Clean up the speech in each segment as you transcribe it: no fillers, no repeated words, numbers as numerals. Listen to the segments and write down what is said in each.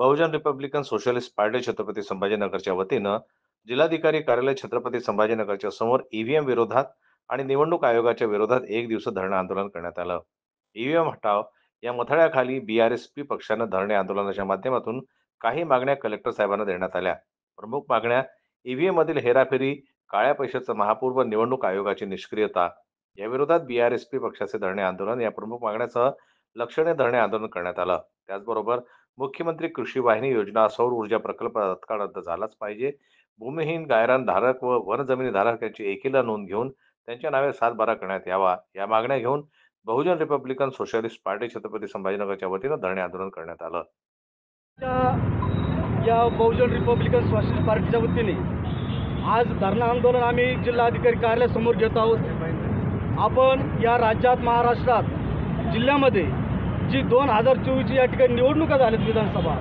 बहुजन Republican Socialist Party Chhatrapati संभाजीनगरच्या वतीनं जिल्हाधिकारी कार्यालय छत्रपती संभाजीनगरच्या समोर ईव्हीएम विरोधात आणि निवडणूक आयोगाच्या विरोधात एक दिवसीय धरणं आंदोलन करण्यात आलं. ईव्हीएम हटाव या मथळ्याखाली बीआरएसपी पक्षानं धरणे आंदोलनाच्या माध्यमातून काही मागण्या कलेक्टर साहेबांना देण्यात आल्या. प्रमुख मागण्या ईव्हीएम मधील हेराफेरी, काळ्या पैशाचा महापूर व निवडणूक आयोगाची निष्क्रियता या विरोधात बीआरएसपी पक्षाचे धरणे आंदोलन या प्रमुख मागण्यासह लक्षणीय धरणे आंदोलन करण्यात आलं. त्याचबरोबर मुख्यमंत्री कृषी वाहिनी योजना, सौर ऊर्जा प्रकल्प तात्काळ रद्द झालाच पाहिजे. भूमिहीन गायरान धारक व वन जमिनी धारक यांची एकीला नोंद घेऊन त्यांच्या नावे 7/12 करण्यात यावा. या मागण्या घेऊन बहुजन रिपब्लिकन सोशलिस्ट पार्टी छत्रपती संभाजीनगरच्या वतीनं धरणे आंदोलन करण्यात आलं. या बहुजन रिपब्लिकन सोशलिस्ट पार्टीच्या वतीने आज धरणं आंदोलन आम्ही जिल्हाधिकारी कार्यालयासमोर घेत आहोत. आपण या राज्यात, महाराष्ट्रात, जिल्ह्यामध्ये जी 2024ची या ठिकाणी निवडणुका झाल्यात, विधानसभा,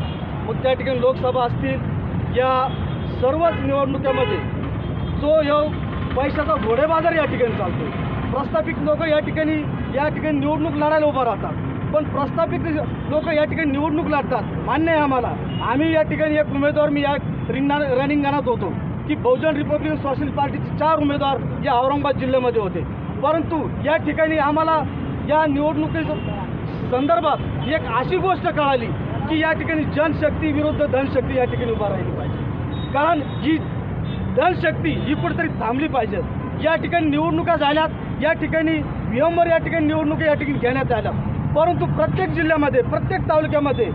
मग त्या ठिकाणी लोकसभा असतील, या सर्वच निवडणुकामध्ये जो पैशाचा घोडेबाजार या ठिकाणी चालतो. प्रस्थापित लोक या ठिकाणी निवडणूक लढायला उभं राहतात, पण प्रस्थापित लोक या ठिकाणी निवडणूक लढतात. मान्य आहे आम्हाला. आम्ही या ठिकाणी एक उमेदवार, मी या रनिंगणात होतो की बहुजन रिपब्लिकन सोशलिस्ट पार्टीचे 4 उमेदवार या औरंगाबाद जिल्ह्यामध्ये होते. परंतु या ठिकाणी आम्हाला या निवडणुकीच्या संदर्भात एक अशी गोष्ट कळाली की या ठिकाणी जनशक्ती विरुद्ध धनशक्ती या ठिकाणी उभा राहिली पाहिजे. कारण ही धनशक्ती ही कुठेतरी थांबली पाहिजे. या ठिकाणी निवडणुका झाल्यात, या ठिकाणी व्हीएमवर या ठिकाणी निवडणुका या ठिकाणी घेण्यात आल्या, परंतु प्रत्येक जिल्ह्यामध्ये, प्रत्येक तालुक्यामध्ये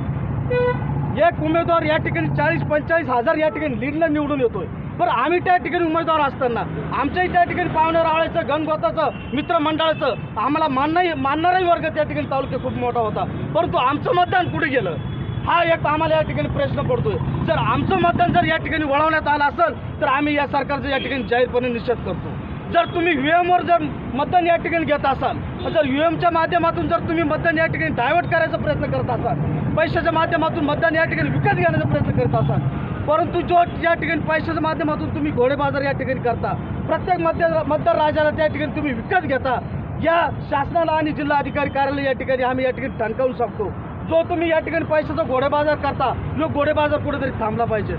एक उमेदवार या ठिकाणी 40-45 हजार या ठिकाणी लीडला निवडून येतोय. बरं, आम्ही त्या ठिकाणी उमेदवार असताना आमच्याही त्या ठिकाणी पाहुणे रावळ्याचं, गणगोताचं, मित्रमंडळाचं आम्हाला मानणाराही वर्ग त्या ठिकाणी तालुक्यात खूप मोठा होता, परंतु आमचं मतदान कुठे गेलं हा एक आम्हाला या ठिकाणी प्रश्न पडतोय. जर आमचं मतदान जर या ठिकाणी वळवण्यात आलं असेल तर आम्ही या सरकारचा या ठिकाणी जाहीरपणे निषेध करतो. जर तुम्ही व्हीएमवर जर मतदान या ठिकाणी घेत असाल, जर व्हीएमच्या माध्यमातून जर तुम्ही मतदान या ठिकाणी डायव्हर्ट करायचा प्रयत्न करत असाल, पैशाच्या माध्यमातून मतदान या ठिकाणी विकत घेण्याचा प्रयत्न करत असाल, परंतु जो या ठिकाणी पैशाच्या माध्यमातून तुम्ही घोडेबाजार या ठिकाणी करता, प्रत्येक मतदार राजाला त्या ठिकाणी तुम्ही विकत घेता, या शासनाला आणि जिल्हा अधिकारी कार्यालय या ठिकाणी आम्ही या ठिकाणी ठणकावून सांगतो. जो तुम्ही या ठिकाणी पैशाचा घोडेबाजार करता, जो घोडेबाजार कुठेतरी थांबला पाहिजे.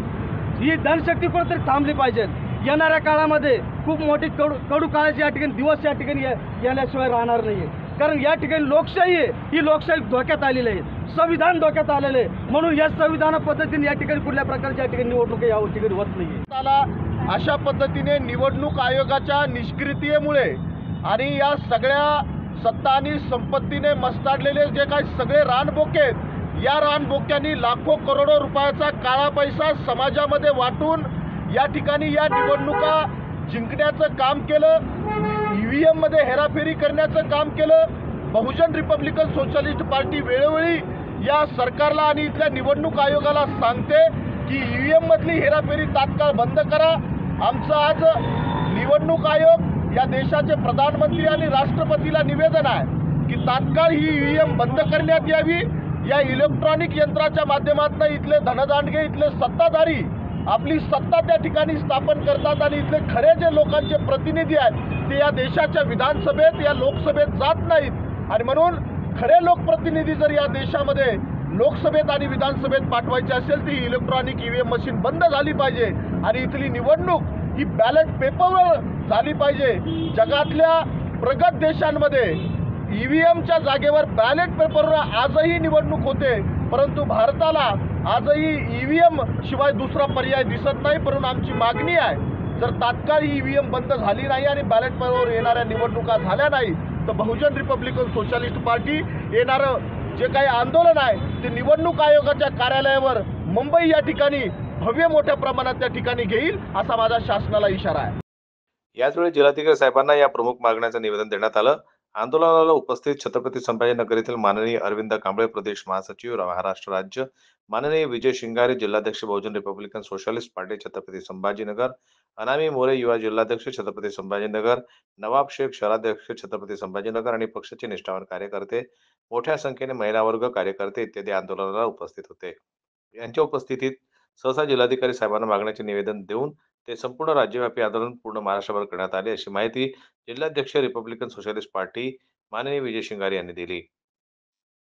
ही धनशक्ती कुठेतरी थांबली पाहिजे. येणाऱ्या काळामध्ये खूप मोठी कडू काळाची या ठिकाणी दिवस या ठिकाणी याल्याशिवाय राहणार नाही. कारण या ठिकाणी लोकशाही आहे, ही लोकशाही धोक्यात आलेली आहे, संविधान धोक्यात आलेलं आहे. म्हणून या संविधान पद्धतीने या ठिकाणी कुठल्या प्रकारच्या या ठिकाणी निवडणूक या ठिकाणी होत नाही. अशा पद्धतीने निवडणूक आयोगाच्या निष्क्रियतेमुळे आणि या सगळ्या सत्ता आणि संपत्तीने मस्ताडलेले जे काही सगळे रानबोके आहेत, या रानबोक्यांनी लाखो करोडो रुपयाचा काळा पैसा समाजामध्ये वाटून या ठिकाणी या निवडणुका जिंकण्याचं काम केलं, ईव्हीएम मध्ये हेराफेरी करण्याचं काम केलं. बहुजन रिपब्लिकन सोशलिस्ट पार्टी वेळोवेळी या सरकारला आणि इथल्या निवडणूक आयोगाला सांगते की ईव्हीएम मधली हेराफेरी तात्काळ बंद करा. आमचं आज निवडणूक आयोग, या देशाचे प्रधानमंत्री आणि राष्ट्रपतीला निवेदन आहे की तात्काळ ही ईव्हीएम बंद करण्यात यावी. या इलेक्ट्रॉनिक यंत्राच्या माध्यमातून इथले धनदांडगे, इथले सत्ताधारी आपली सत्ता त्या ठिकाणी स्थापन करतात आणि इथले खरे जे लोकांचे प्रतिनिधी आहेत ते या देशाच्या विधानसभेत, या लोकसभेत जात नाहीत. आणि म्हणून खरे लोकप्रतिनिधी जर या देशामध्ये लोकसभेत आणि विधानसभेत पाठवायचे असेल तर ही इलेक्ट्रॉनिक ईव्हीएम मशीन बंद झाली पाहिजे आणि इथली निवडणूक ही बॅलेट पेपरवर झाली पाहिजे. जगातल्या प्रगत देशांमध्ये ईव्हीएमच्या जागेवर बॅलेट पेपरवर आजही निवडणूक होते, परंतु भारताला आजही ईव्हीएम शिवाय दुसरा पर्याय दिसत नाही. परंतु आमची मागणी आहे, जर तात्काळ ही ईव्हीएम बंद झाली नाही आणि बॅलेट पेपरवर येणाऱ्या निवडणुका झाल्या नाही तर बहुजन रिपब्लिकन सोशलिस्ट पार्टी येणारं जे काही आंदोलन आहे ते निवडणूक आयोगाच्या कार्यालयावर मुंबई या ठिकाणी भव्य मोठ्या प्रमाणात त्या ठिकाणी घेईल असा माझा शासनाला इशारा आहे. याचवेळी जिल्हाधिकारी साहेबांना या प्रमुख मागण्यांचं निवेदन देण्यात आलं. आंदोलनाला उपस्थित छत्रपती संभाजीनगर येथील माननीय अरविंद कांबळे, प्रदेश महासचिव महाराष्ट्र राज्य, माननीय विजय शिंगारे, जिल्हाध्यक्ष Bahujan Republican Socialist Party Chhatrapati Sambhajinagar, Anami More, युवा जिल्हाध्यक्ष छत्रपती संभाजीनगर, नवाब शेख, शहराध्यक्ष छत्रपती संभाजीनगर आणि पक्षाचे निष्ठावान कार्यकर्ते, मोठ्या संख्येने महिला वर्ग, कार्यकर्ते इत्यादी आंदोलनाला उपस्थित होते. यांच्या उपस्थितीत सहसा जिल्हाधिकारी साहेबांना मागण्याचे निवेदन देऊन ते संपूर्ण राज्यव्यापी आंदोलन पूर्ण महाराष्ट्रभर करण्यात आले, अशी माहिती जिल्हाध्यक्ष रिपब्लिकन सोशलिस्ट पार्टी माननीय विजय शिंगारे यांनी दिली.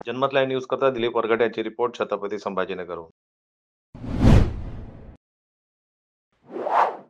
जनमत लाईव्ह न्यूज करता दिलीप वरगटे यांची रिपोर्ट छत्रपती संभाजीनगरहून.